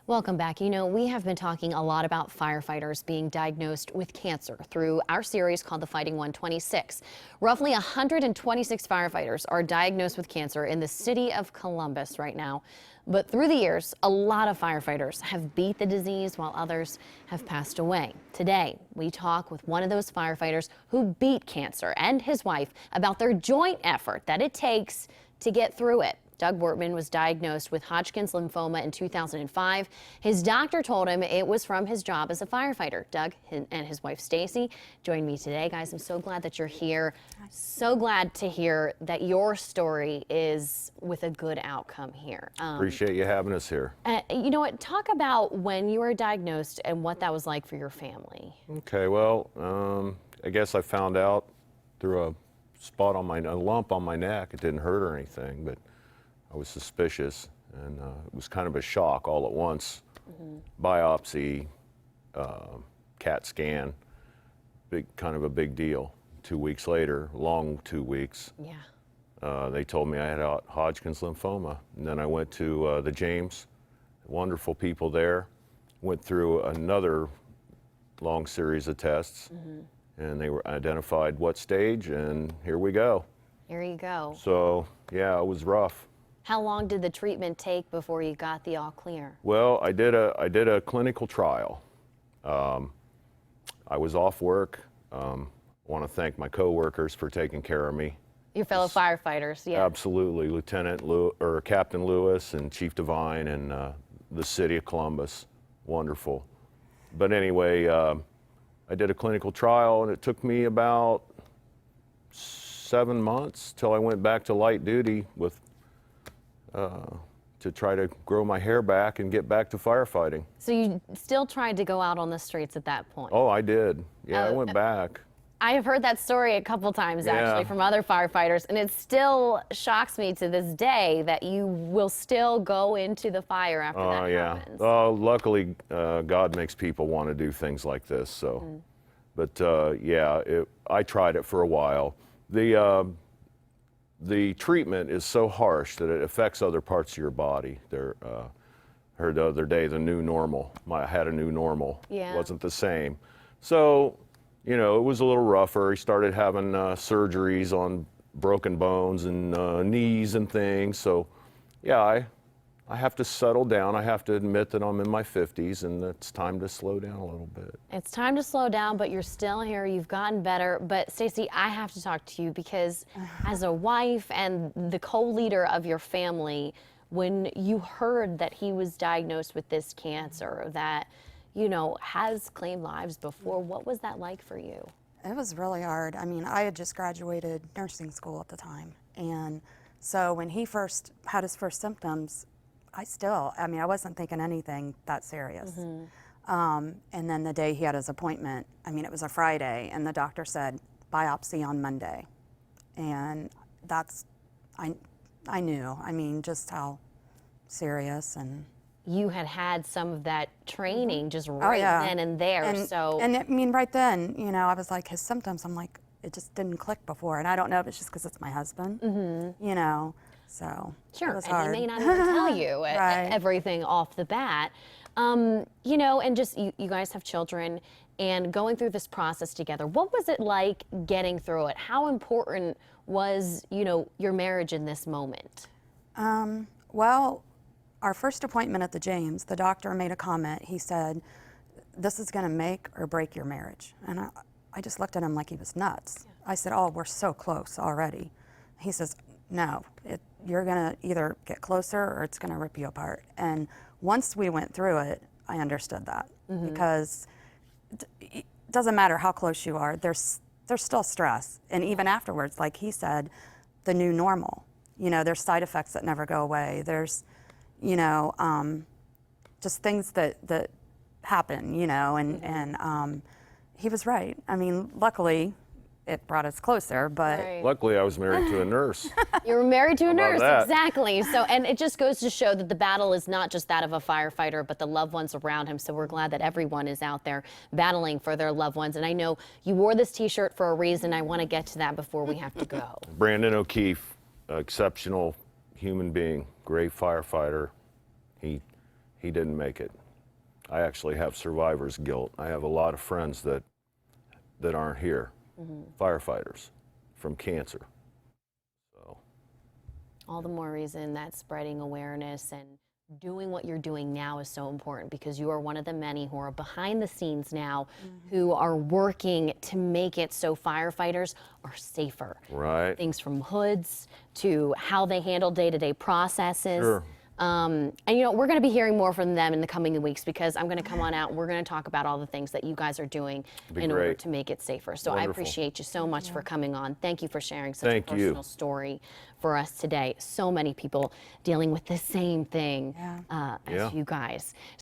Welcome back. You know, we have been talking a lot about firefighters being diagnosed with cancer through our series called The Fighting 126. Roughly 126 firefighters are diagnosed with cancer in the city of Columbus right now. But through the years, a lot of firefighters have beat the disease while others have passed away. Today, we talk with one of those firefighters who beat cancer and his wife about their joint effort that it takes to get through it. Doug Whartman was diagnosed with Hodgkin's lymphoma in 2005. His doctor told him it was from his job as a firefighter. Doug and his wife Stacey joined me today. Guys, I'm so glad that you're here. So glad to hear that your story is with a good outcome here. Appreciate you having us here. You know what? Talk about when you were diagnosed and what that was like for your family. Okay, well, I guess I found out through a lump on my neck. It didn't hurt or anything, but I was suspicious, and it was kind of a shock all at once. Biopsy, CAT scan, kind of a big deal. 2 weeks later, long 2 weeks, they told me I had Hodgkin's lymphoma. And then I went to the James, wonderful people there, went through another long series of tests, and they were identified what stage, and here we go. Here you go. So, yeah, it was rough. How long did the treatment take before you got the all clear? Well, I did a clinical trial. I was off work. I want to thank my coworkers for taking care of me. Your fellow firefighters, yeah. Absolutely, Captain Lewis and Chief Devine and the city of Columbus, wonderful. But anyway, I did a clinical trial, and it took me about 7 months till I went back to light duty with to try to grow my hair back and get back to firefighting. So you still tried to go out on the streets at that point? Oh, I did. Yeah, I went back. I have heard that story a couple times actually from other firefighters, and it still shocks me to this day that you will still go into the fire after that happens. Well, luckily, God makes people want to do things like this. So, but yeah, I tried it for a while. The treatment is so harsh that it affects other parts of your body. Heard the other day the new normal. I had a new normal. Yeah. Wasn't the same. So, you know, it was a little rougher. He started having surgeries on broken bones and knees and things. So, yeah, I have to settle down. I have to admit that I'm in my 50s and it's time to slow down a little bit. It's time to slow down, but you're still here. You've gotten better. But Stacey, I have to talk to you because as a wife and the co-leader of your family, when you heard that he was diagnosed with this cancer that, you know, has claimed lives before, what was that like for you? It was really hard. I mean, I had just graduated nursing school at the time. And so when he first had his first symptoms, I wasn't thinking anything that serious. And then the day he had his appointment, I mean, it was a Friday, and the doctor said, biopsy on Monday. And I knew, I mean, just how serious. And you had some of that training just right then and there. And I mean, right then, you know, I was like, his symptoms, I'm like, it just didn't click before. And I don't know if it's just because it's my husband, you know. So sure, it was and hard. he may not even tell you everything off the bat. You know, and just you guys have children and going through this process together. What was it like getting through it? How important was, you know, your marriage in this moment? Well, our first appointment at the James, the doctor made a comment. He said, "This is going to make or break your marriage." And I just looked at him like he was nuts. I said, "Oh, we're so close already." He says, "No, you're gonna either get closer or it's gonna rip you apart." And once we went through it, I understood that because it doesn't matter how close you are, there's still stress. And even afterwards, like he said, the new normal, you know, there's side effects that never go away. There's, you know, just things that happen, you know, and he was right. I mean, luckily, it brought us closer, but Luckily I was married to a nurse. You were married to a nurse, that? exactly. So, and it just goes to show that the battle is not just that of a firefighter, but the loved ones around him. So we're glad that everyone is out there battling for their loved ones. And I know you wore this T-shirt for a reason. I want to get to that before we have to go. Brandon O'Keefe, exceptional human being, great firefighter. He he didn't make it. I actually have survivor's guilt. I have a lot of friends that aren't here, firefighters from cancer. So All the more reason that spreading awareness and doing what you're doing now is so important, because you are one of the many who are behind the scenes now who are working to make it so firefighters are safer. right. Things from hoods to how they handle day-to-day processes. Sure. And you know, we're going to be hearing more from them in the coming weeks, because I'm going to come on out and we're going to talk about all the things that you guys are doing in order great. to make it safer. So I Wonderful. appreciate you so much for coming on. Thank you for sharing such Thank a you. personal story for us today. So many people dealing with the same thing as Yeah. you guys.